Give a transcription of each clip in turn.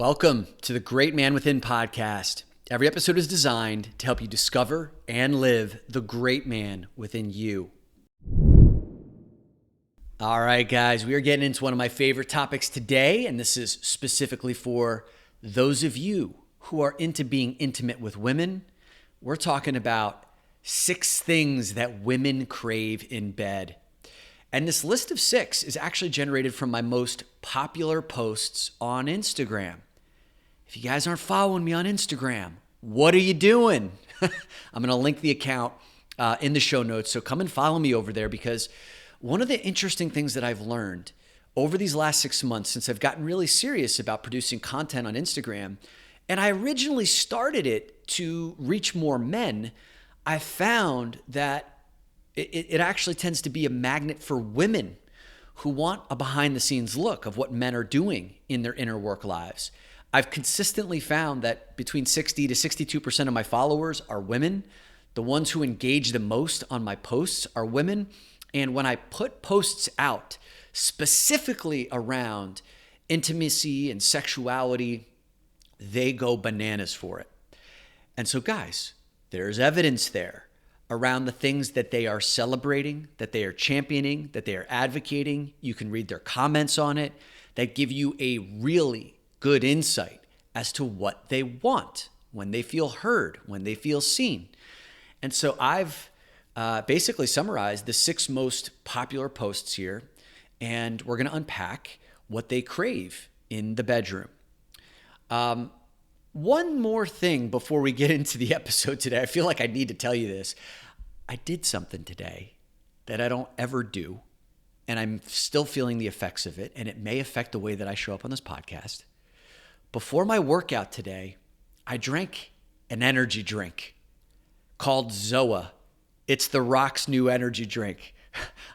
Welcome to the Great Man Within podcast. Every episode is designed to help you discover and live the great man within you. All right, guys, we are getting into one of my favorite topics today, and this is specifically for those of you who are into being intimate with women. We're talking about 6 things that women crave in bed. And this list of 6 is actually generated from my most popular posts on Instagram. If you guys aren't following me on Instagram, what are you doing? I'm going to link the account in the show notes. So come and follow me over there, because one of the interesting things that I've learned over these last 6 months since I've gotten really serious about producing content on Instagram, and I originally started it to reach more men, I found that it actually tends to be a magnet for women who want a behind-the-scenes look of what men are doing in their inner work lives. I've consistently found that between 60 to 62% of my followers are women. The ones who engage the most on my posts are women. And when I put posts out specifically around intimacy and sexuality, they go bananas for it. And so, guys, there's evidence there around the things that they are celebrating, that they are championing, that they are advocating. You can read their comments on it that give you a really good insight as to what they want when they feel heard, when they feel seen. And so I've basically summarized the 6 most popular posts here, and we're going to unpack what they crave in the bedroom. One more thing before we get into the episode today. I feel like I need to tell you this. I did something today that I don't ever do, and I'm still feeling the effects of it, and it may affect the way that I show up on this podcast. Before my workout today, I drank an energy drink called Zoa. It's The Rock's new energy drink.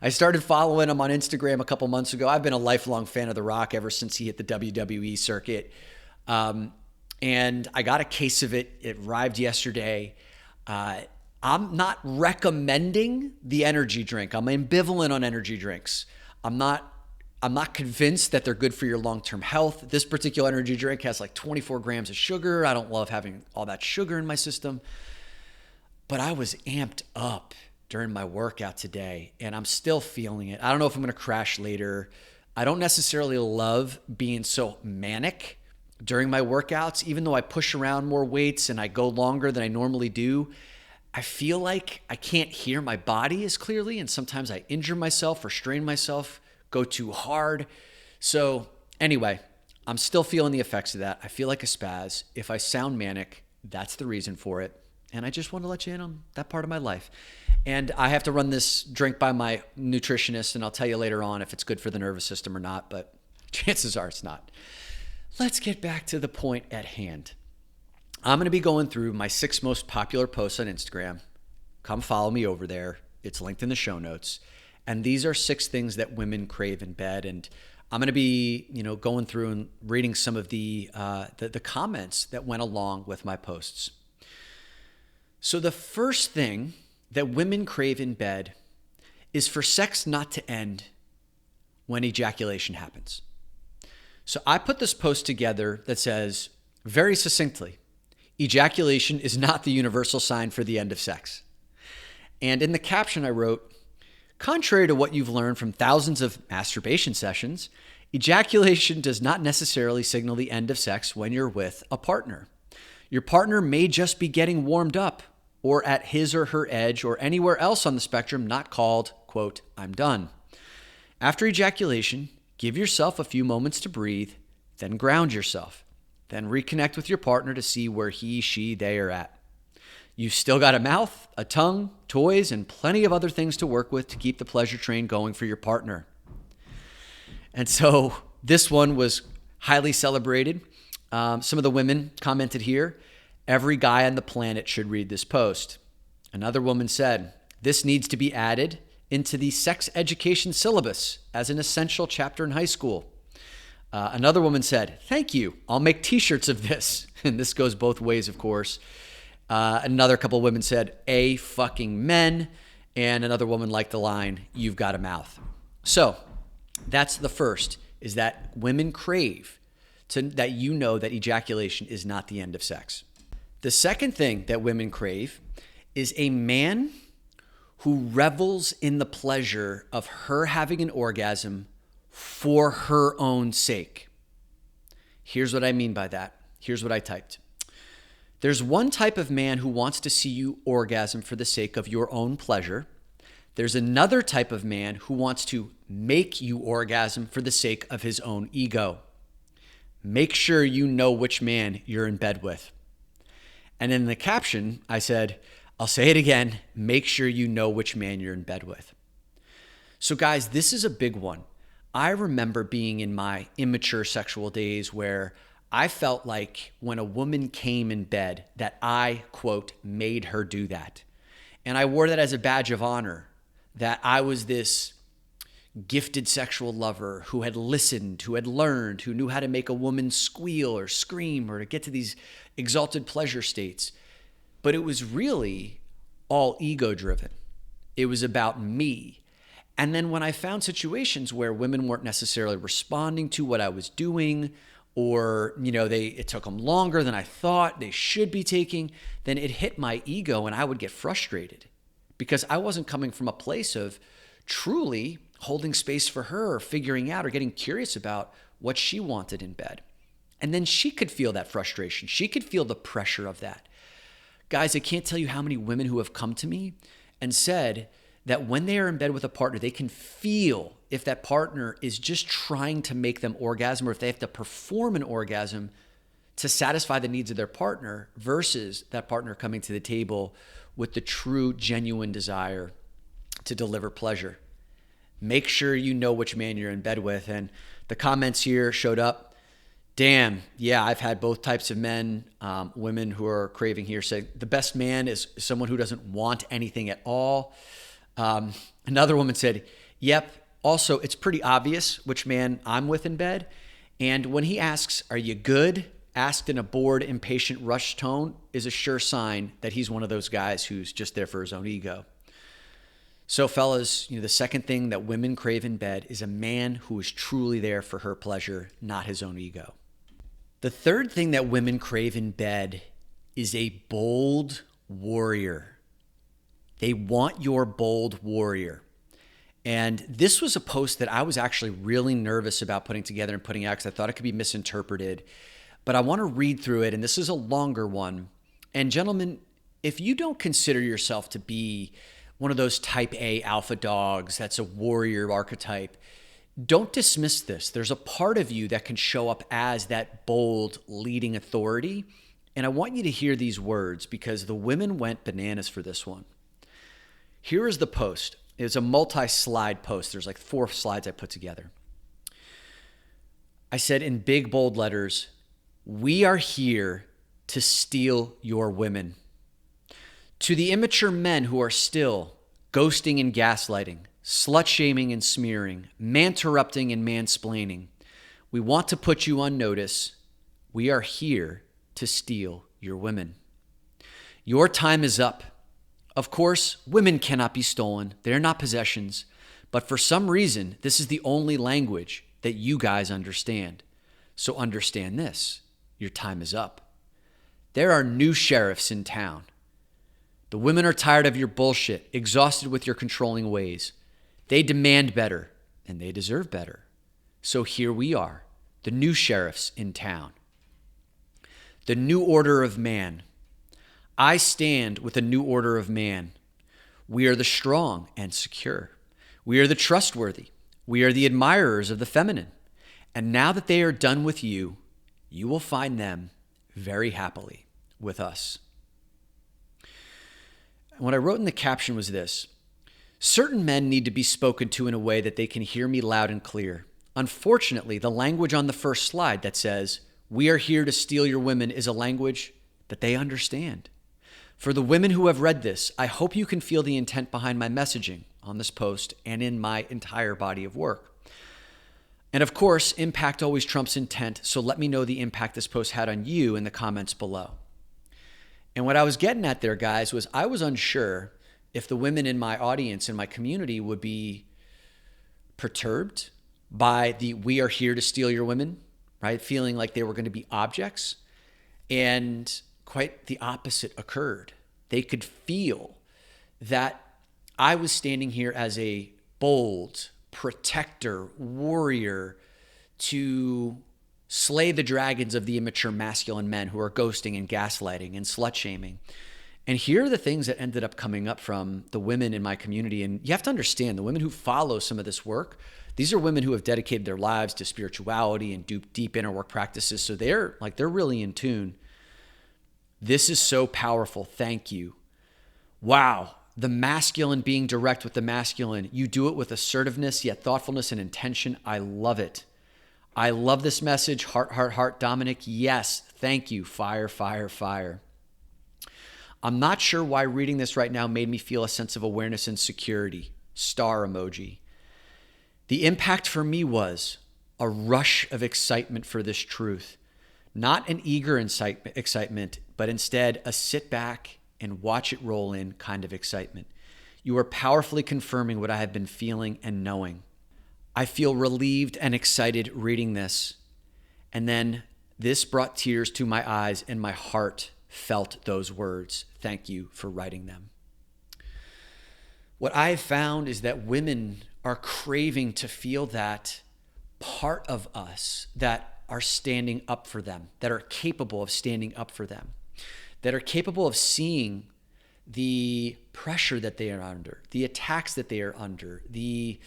I started following him on Instagram a couple months ago. I've been a lifelong fan of The Rock ever since he hit the WWE circuit. And I got a case of it. It arrived yesterday. I'm not recommending the energy drink. I'm ambivalent on energy drinks. I'm not convinced that they're good for your long-term health. This particular energy drink has like 24 grams of sugar. I don't love having all that sugar in my system. But I was amped up during my workout today, and I'm still feeling it. I don't know if I'm going to crash later. I don't necessarily love being so manic during my workouts. Even though I push around more weights and I go longer than I normally do, I feel like I can't hear my body as clearly, and sometimes I injure myself or strain myself, go too hard. So anyway, I'm still feeling the effects of that. I feel like a spaz. If I sound manic, that's the reason for it. And I just want to let you in on that part of my life. And I have to run this drink by my nutritionist, and I'll tell you later on if it's good for the nervous system or not, but chances are it's not. Let's get back to the point at hand. I'm going to be going through my 6 most popular posts on Instagram. Come follow me over there. It's linked in the show notes. And these are 6 things that women crave in bed. And I'm going to be, going through and reading some of the comments that went along with my posts. So the first thing that women crave in bed is for sex not to end when ejaculation happens. So I put this post together that says very succinctly, ejaculation is not the universal sign for the end of sex. And in the caption I wrote, contrary to what you've learned from thousands of masturbation sessions, ejaculation does not necessarily signal the end of sex when you're with a partner. Your partner may just be getting warmed up or at his or her edge or anywhere else on the spectrum not called, quote, I'm done. After ejaculation, give yourself a few moments to breathe, then ground yourself. Then reconnect with your partner to see where he, she, they are at. You've still got a mouth, a tongue, toys, and plenty of other things to work with to keep the pleasure train going for your partner. And so this one was highly celebrated. Some of the women commented here, every guy on the planet should read this post. Another woman said, this needs to be added into the sex education syllabus as an essential chapter in high school. Another woman said, thank you. I'll make t-shirts of this. And this goes both ways, of course. Another couple of women said, A fucking men. And another woman liked the line, you've got a mouth. So that's the first, is that women crave that you know that ejaculation is not the end of sex. The second thing that women crave is a man who revels in the pleasure of her having an orgasm for her own sake. Here's what I mean by that. Here's what I typed. There's one type of man who wants to see you orgasm for the sake of your own pleasure. There's another type of man who wants to make you orgasm for the sake of his own ego. Make sure you know which man you're in bed with. And in the caption, I said, I'll say it again, make sure you know which man you're in bed with. So guys, this is a big one. I remember being in my immature sexual days where I felt like when a woman came in bed that I, quote, made her do that. And I wore that as a badge of honor, that I was this gifted sexual lover who had listened, who had learned, who knew how to make a woman squeal or scream or to get to these exalted pleasure states. But it was really all ego-driven. It was about me. And then when I found situations where women weren't necessarily responding to what I was doing, or it took them longer than I thought they should be taking, then it hit my ego and I would get frustrated because I wasn't coming from a place of truly holding space for her or figuring out or getting curious about what she wanted in bed. And then she could feel that frustration. She could feel the pressure of that. Guys, I can't tell you how many women who have come to me and said that when they are in bed with a partner, they can feel if that partner is just trying to make them orgasm or if they have to perform an orgasm to satisfy the needs of their partner versus that partner coming to the table with the true, genuine desire to deliver pleasure. Make sure you know which man you're in bed with. And the comments here showed up. Damn, yeah, I've had both types of men, women who are craving here say the best man is someone who doesn't want anything at all. Another woman said, yep, also it's pretty obvious which man I'm with in bed. And when he asks, are you good? Asked in a bored, impatient, rushed tone is a sure sign that he's one of those guys who's just there for his own ego. So fellas, the second thing that women crave in bed is a man who is truly there for her pleasure, not his own ego. The third thing that women crave in bed is a bold warrior. They want your bold warrior. And this was a post that I was actually really nervous about putting together and putting out because I thought it could be misinterpreted. But I want to read through it, and this is a longer one. And gentlemen, if you don't consider yourself to be one of those type A alpha dogs that's a warrior archetype, don't dismiss this. There's a part of you that can show up as that bold leading authority. And I want you to hear these words because the women went bananas for this one. Here is the post. It's a multi-slide post. There's like 4 slides I put together. I said in big, bold letters, we are here to steal your women. To the immature men who are still ghosting and gaslighting, slut-shaming and smearing, man-interrupting and mansplaining, we want to put you on notice. We are here to steal your women. Your time is up. Of course, women cannot be stolen. They're not possessions. But for some reason, this is the only language that you guys understand. So understand this. Your time is up. There are new sheriffs in town. The women are tired of your bullshit, exhausted with your controlling ways. They demand better, and they deserve better. So here we are, the new sheriffs in town. The new order of man. I stand with a new order of man. We are the strong and secure. We are the trustworthy. We are the admirers of the feminine. And now that they are done with you, you will find them very happily with us. And what I wrote in the caption was this: certain men need to be spoken to in a way that they can hear me loud and clear. Unfortunately, the language on the first slide that says, we are here to steal your women, is a language that they understand. For the women who have read this, I hope you can feel the intent behind my messaging on this post and in my entire body of work. And of course, impact always trumps intent, so let me know the impact this post had on you in the comments below. And what I was getting at there, guys, was I was unsure if the women in my audience, in my community, would be perturbed by the we are here to steal your women, right? Feeling like they were going to be objects. And quite the opposite occurred. They could feel that I was standing here as a bold protector, warrior to slay the dragons of the immature masculine men who are ghosting and gaslighting and slut shaming. And here are the things that ended up coming up from the women in my community. And you have to understand, the women who follow some of this work, these are women who have dedicated their lives to spirituality and deep inner work practices. So they're really in tune. This is so powerful. Thank you. Wow. The masculine being direct with the masculine. You do it with assertiveness, yet thoughtfulness and intention. I love it. I love this message. Heart, heart, heart. Dominic, yes. Thank you. Fire, fire, fire. I'm not sure why reading this right now made me feel a sense of awareness and security. Star emoji. The impact for me was a rush of excitement for this truth. Not an eager excitement, but instead a sit back and watch it roll in kind of excitement. You are powerfully confirming what I have been feeling and knowing. I feel relieved and excited reading this. And then this brought tears to my eyes and my heart felt those words. Thank you for writing them. What I've found is that women are craving to feel that part of us that are standing up for them, that are capable of standing up for them, that are capable of seeing the pressure that they are under, the attacks that they are under, the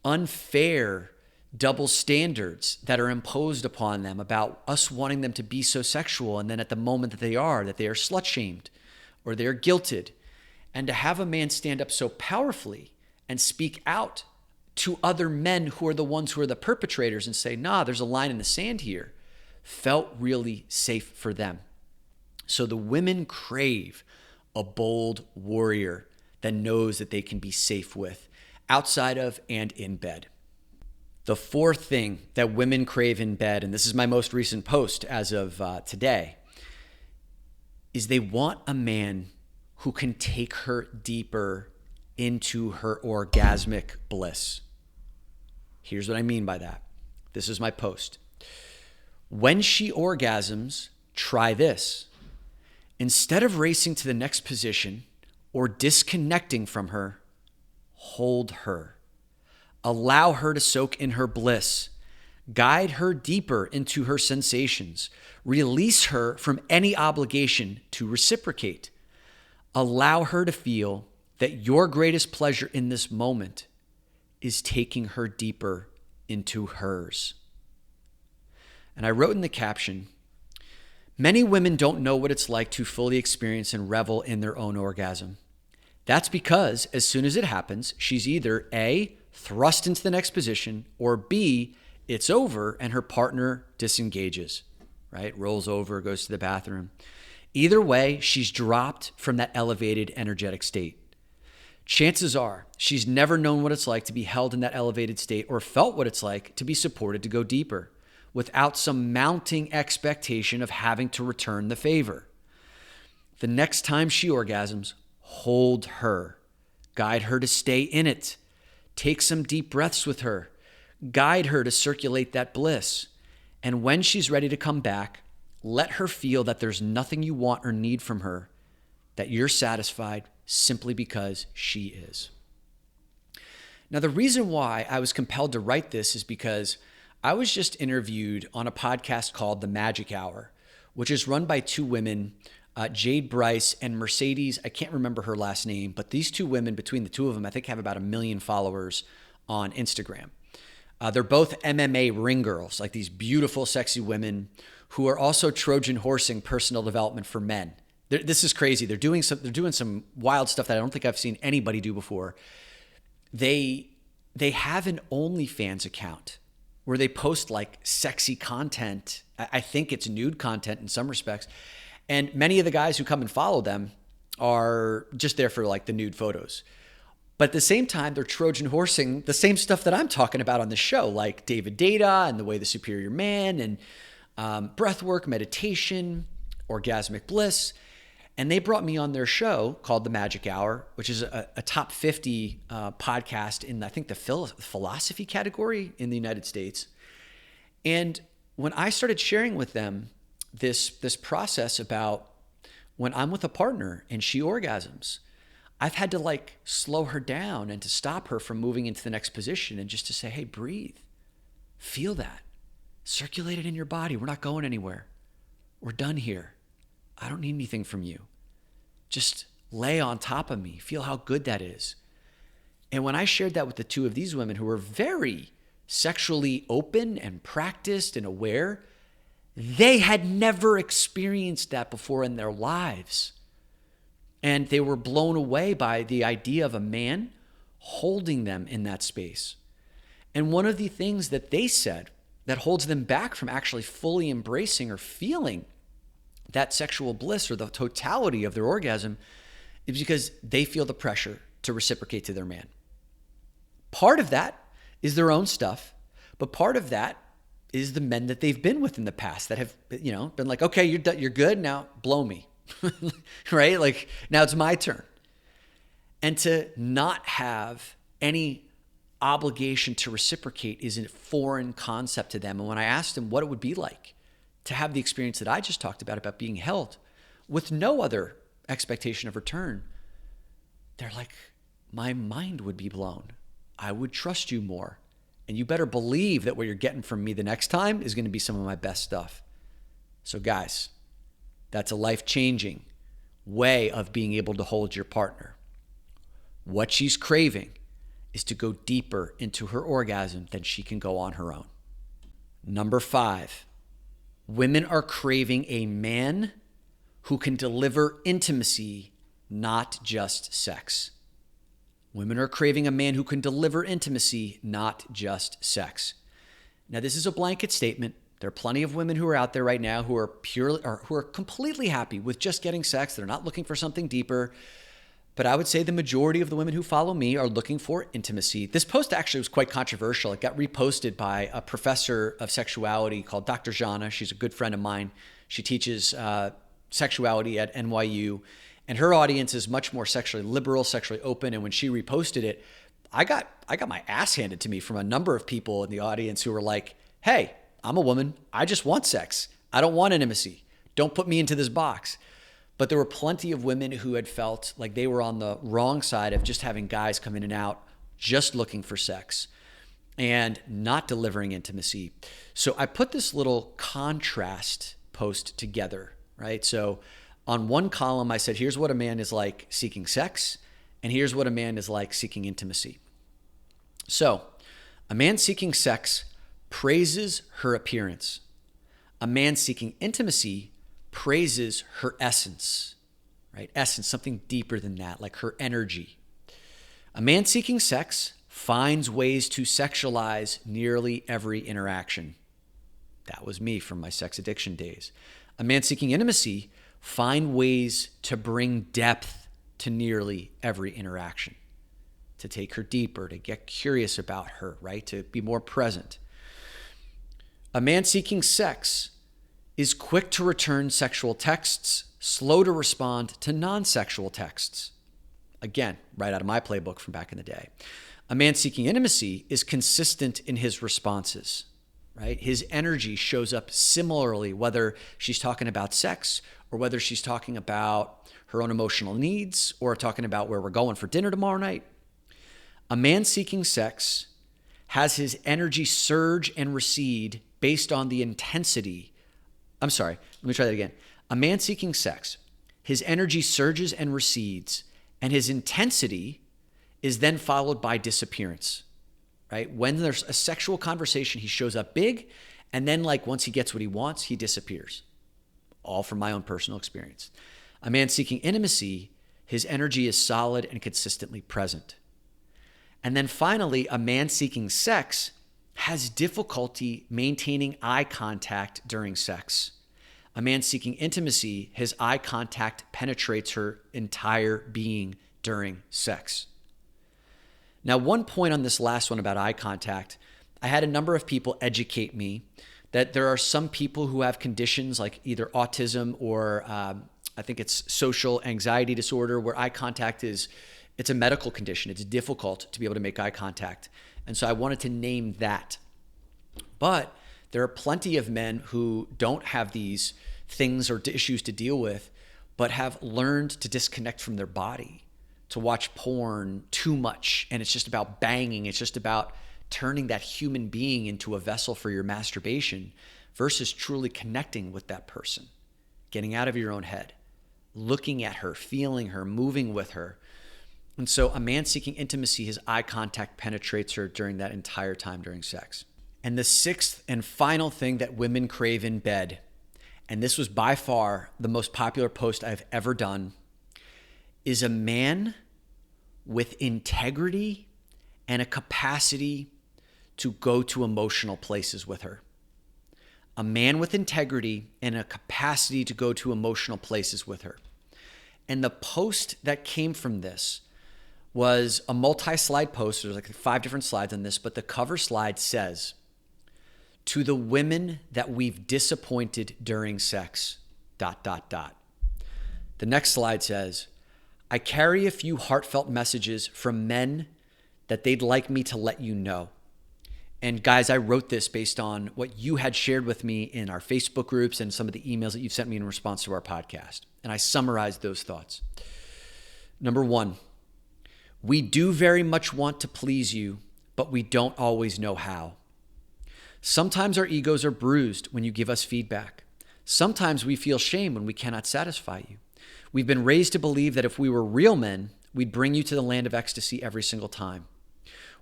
unfair double standards that are imposed upon them about us wanting them to be so sexual. And then at the moment that they are slut shamed or they're guilted. And to have a man stand up so powerfully and speak out to other men who are the ones who are the perpetrators and say, nah, there's a line in the sand here, felt really safe for them. So the women crave a bold warrior that knows that they can be safe with, outside of and in bed. The fourth thing that women crave in bed, and this is my most recent post as of today, is they want a man who can take her deeper into her orgasmic bliss. Here's what I mean by that. This is my post. When she orgasms, try this. Instead of racing to the next position or disconnecting from her, hold her. Allow her to soak in her bliss. Guide her deeper into her sensations. Release her from any obligation to reciprocate. Allow her to feel that your greatest pleasure in this moment is taking her deeper into hers. And I wrote in the caption, many women don't know what it's like to fully experience and revel in their own orgasm. That's because as soon as it happens, she's either A, thrust into the next position, or B, it's over and her partner disengages, right? Rolls over, goes to the bathroom. Either way, she's dropped from that elevated energetic state. Chances are she's never known what it's like to be held in that elevated state or felt what it's like to be supported to go deeper without some mounting expectation of having to return the favor. The next time she orgasms, hold her. Guide her to stay in it. Take some deep breaths with her. Guide her to circulate that bliss. And when she's ready to come back, let her feel that there's nothing you want or need from her, that you're satisfied simply because she is. Now, the reason why I was compelled to write this is because I was just interviewed on a podcast called The Magic Hour, which is run by two women, Jade Bryce and Mercedes. I can't remember her last name, but these two women, between the two of them, I think have about 1 million followers on Instagram. They're both MMA ring girls, like these beautiful, sexy women who are also Trojan horsing personal development for men. This is crazy. They're doing some wild stuff that I don't think I've seen anybody do before. They have an OnlyFans account where they post like sexy content. I think it's nude content in some respects. And many of the guys who come and follow them are just there for like the nude photos. But at the same time, they're Trojan horsing the same stuff that I'm talking about on the show, like David Data and the Way the Superior Man and breath work, meditation, orgasmic bliss. And they brought me on their show called The Magic Hour, which is a top 50 podcast in, I think, the philosophy category in the United States. And when I started sharing with them this process about when I'm with a partner and she orgasms, I've had to like slow her down and to stop her from moving into the next position and just to say, hey, breathe, feel that, circulate it in your body. We're not going anywhere. We're done here. I don't need anything from you. Just lay on top of me. Feel how good that is. And when I shared that with the two of these women who were very sexually open and practiced and aware, they had never experienced that before in their lives. And they were blown away by the idea of a man holding them in that space. And one of the things that they said that holds them back from actually fully embracing or feeling that sexual bliss or the totality of their orgasm is because they feel the pressure to reciprocate to their man. Part of that is their own stuff, but part of that is the men that they've been with in the past that have, been like, okay, you're good, now blow me, right? Like now it's my turn. And to not have any obligation to reciprocate is a foreign concept to them. And when I asked them what it would be like to have the experience that I just talked about being held with no other expectation of return, they're like, my mind would be blown. I would trust you more. And you better believe that what you're getting from me the next time is going to be some of my best stuff. So guys, that's a life-changing way of being able to hold your partner. What she's craving is to go deeper into her orgasm than she can go on her own. Number 5, women are craving a man who can deliver intimacy, not just sex. Women are craving a man who can deliver intimacy, not just sex. Now, this is a blanket statement. There are plenty of women who are out there right now who are completely happy with just getting sex. They're not looking for something deeper. But I would say the majority of the women who follow me are looking for intimacy. This post actually was quite controversial. It got reposted by a professor of sexuality called Dr. Jana. She's a good friend of mine. She teaches sexuality at NYU. And her audience is much more sexually liberal, sexually open. And when she reposted it, I got my ass handed to me from a number of people in the audience who were like, hey, I'm a woman. I just want sex. I don't want intimacy. Don't put me into this box. But there were plenty of women who had felt like they were on the wrong side of just having guys come in and out, just looking for sex and not delivering intimacy. So I put this little contrast post together, right? So on one column, I said, here's what a man is like seeking sex, and here's what a man is like seeking intimacy. So a man seeking sex praises her appearance. A man seeking intimacy praises her essence, right? Essence, something deeper than that, like her energy. A man seeking sex finds ways to sexualize nearly every interaction. That was me from my sex addiction days. A man seeking intimacy finds ways to bring depth to nearly every interaction, to take her deeper, to get curious about her, right? To be more present. A man seeking sex is quick to return sexual texts, slow to respond to non-sexual texts. Again, right out of my playbook from back in the day. A man seeking intimacy is consistent in his responses, right? His energy shows up similarly, whether she's talking about sex or whether she's talking about her own emotional needs or talking about where we're going for dinner tomorrow night. A man seeking sex has his energy surge and recede based on the intensity. I'm sorry, let me try that again. A man seeking sex, his energy surges and recedes, and his intensity is then followed by disappearance, right? When there's a sexual conversation, he shows up big, and then like once he gets what he wants, he disappears. All from my own personal experience. A man seeking intimacy, his energy is solid and consistently present. And then finally, a man seeking sex has difficulty maintaining eye contact during sex. A man seeking intimacy, his eye contact penetrates her entire being during sex. Now, one point on this last one about eye contact, I had a number of people educate me that there are some people who have conditions like either autism or I think it's social anxiety disorder where eye contact it's a medical condition. It's difficult to be able to make eye contact. And so I wanted to name that. But There are plenty of men who don't have these things or issues to deal with, but have learned to disconnect from their body, to watch porn too much. And it's just about banging. It's just about turning that human being into a vessel for your masturbation versus truly connecting with that person, getting out of your own head, looking at her, feeling her, moving with her. And so a man seeking intimacy, his eye contact penetrates her during that entire time during sex. And the sixth and final thing that women crave in bed, and this was by far the most popular post I've ever done, is a man with integrity and a capacity to go to emotional places with her. A man with integrity and a capacity to go to emotional places with her. And the post that came from this was a multi-slide post. There's like 5 different slides on this, but the cover slide says, "To the women that we've disappointed during sex, ... The next slide says, "I carry a few heartfelt messages from men that they'd like me to let you know." And guys, I wrote this based on what you had shared with me in our Facebook groups and some of the emails that you've sent me in response to our podcast. And I summarized those thoughts. Number 1, we do very much want to please you, but we don't always know how. Sometimes our egos are bruised when you give us feedback. Sometimes we feel shame when we cannot satisfy you. We've been raised to believe that if we were real men, we'd bring you to the land of ecstasy every single time.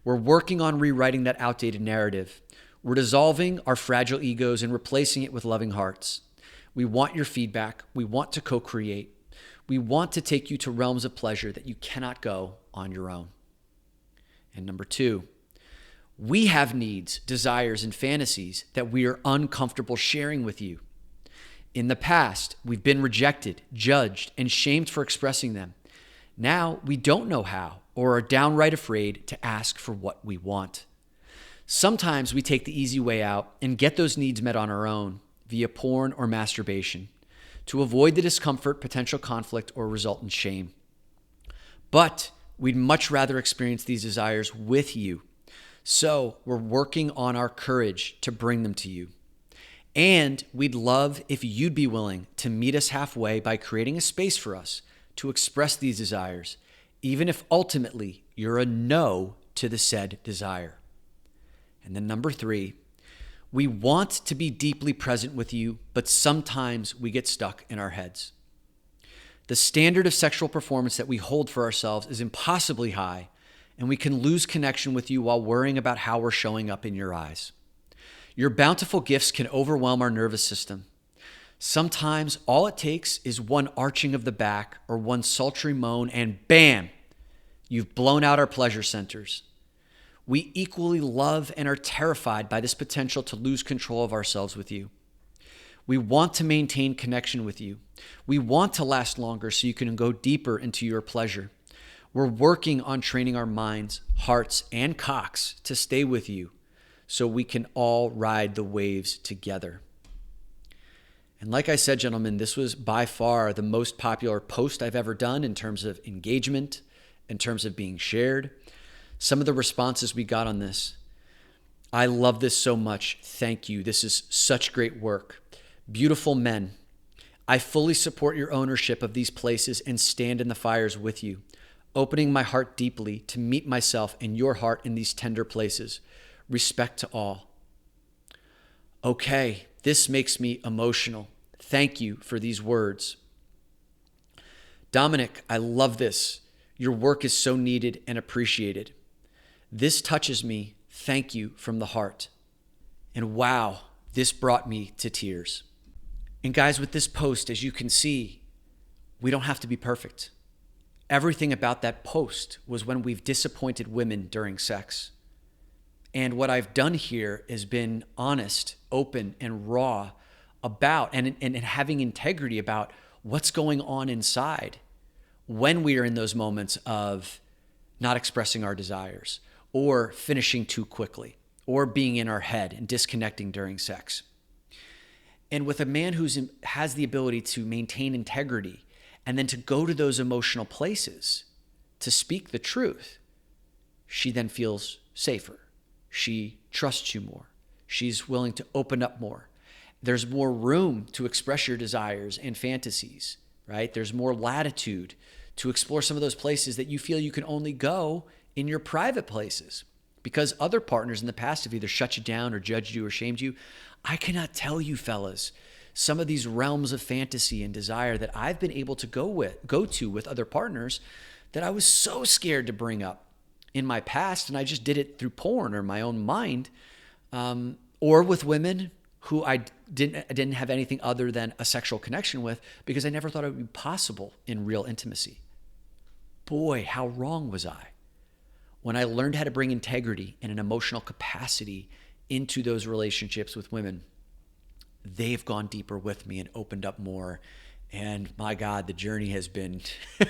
We're working on rewriting that outdated narrative. We're dissolving our fragile egos and replacing it with loving hearts. We want your feedback. We want to co-create. We want to take you to realms of pleasure that you cannot go on your own. And number 2, we have needs, desires, and fantasies that we are uncomfortable sharing with you. In the past, we've been rejected, judged, and shamed for expressing them. Now we don't know how, or are downright afraid to ask for what we want. Sometimes we take the easy way out and get those needs met on our own via porn or masturbation to avoid the discomfort, potential conflict, or resultant shame. But we'd much rather experience these desires with you. So we're working on our courage to bring them to you. And we'd love if you'd be willing to meet us halfway by creating a space for us to express these desires, even if ultimately you're a no to the said desire. And then number 3, we want to be deeply present with you, but sometimes we get stuck in our heads. The standard of sexual performance that we hold for ourselves is impossibly high, and we can lose connection with you while worrying about how we're showing up in your eyes. Your bountiful gifts can overwhelm our nervous system. Sometimes all it takes is one arching of the back or one sultry moan, and bam, you've blown out our pleasure centers. We equally love and are terrified by this potential to lose control of ourselves with you. We want to maintain connection with you. We want to last longer so you can go deeper into your pleasure. We're working on training our minds, hearts, and cocks to stay with you so we can all ride the waves together. And like I said, gentlemen, this was by far the most popular post I've ever done in terms of engagement, in terms of being shared. Some of the responses we got on this. I love this so much. Thank you. This is such great work. Beautiful men. I fully support your ownership of these places and stand in the fires with you, opening my heart deeply to meet myself and your heart in these tender places. Respect to all. Okay, this makes me emotional. Thank you for these words. Dominic, I love this. Your work is so needed and appreciated. This touches me. Thank you from the heart. And wow, this brought me to tears. And guys, with this post, as you can see, we don't have to be perfect. Everything about that post was when we've disappointed women during sex. And what I've done here has been honest, open, and raw about and having integrity about what's going on inside when we are in those moments of not expressing our desires or finishing too quickly or being in our head and disconnecting during sex. And with a man who has the ability to maintain integrity and then to go to those emotional places to speak the truth, she then feels safer. She trusts you more. She's willing to open up more. There's more room to express your desires and fantasies, right? There's more latitude to explore some of those places that you feel you can only go in your private places because other partners in the past have either shut you down or judged you or shamed you. I cannot tell you, fellas, some of these realms of fantasy and desire that I've been able to go to with other partners that I was so scared to bring up in my past, and I just did it through porn or my own mind, or with women who I didn't have anything other than a sexual connection with because I never thought it would be possible in real intimacy. Boy, how wrong was I when I learned how to bring integrity and an emotional capacity into those relationships with women. They've gone deeper with me and opened up more. And my God, the journey has been,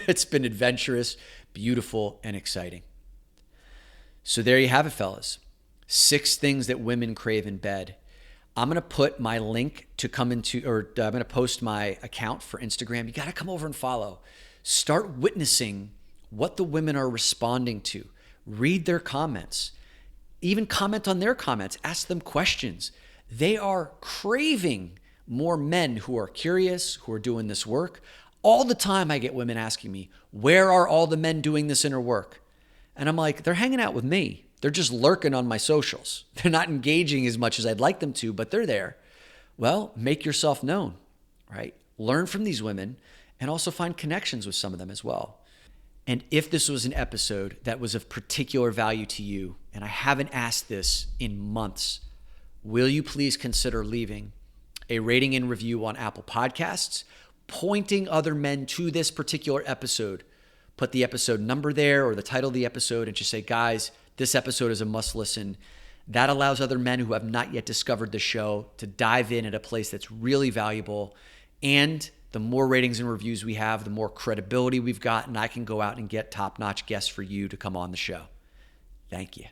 it's been adventurous, beautiful, and exciting. So there you have it, fellas. 6 things that women crave in bed. I'm going to put my link to come into, or I'm going to post my account for Instagram. You got to come over and follow. Start witnessing what the women are responding to. Read their comments. Even comment on their comments. Ask them questions. They are craving more men who are curious, who are doing this work. All the time I get women asking me, where are all the men doing this inner work? And I'm like, they're hanging out with me. They're just lurking on my socials. They're not engaging as much as I'd like them to, but they're there. Well, make yourself known, right? Learn from these women and also find connections with some of them as well. And if this was an episode that was of particular value to you, and I haven't asked this in months, will you please consider leaving a rating and review on Apple Podcasts, pointing other men to this particular episode? Put the episode number there or the title of the episode and just say, guys, this episode is a must listen. That allows other men who have not yet discovered the show to dive in at a place that's really valuable. And the more ratings and reviews we have, the more credibility we've got, and I can go out and get top-notch guests for you to come on the show. Thank you.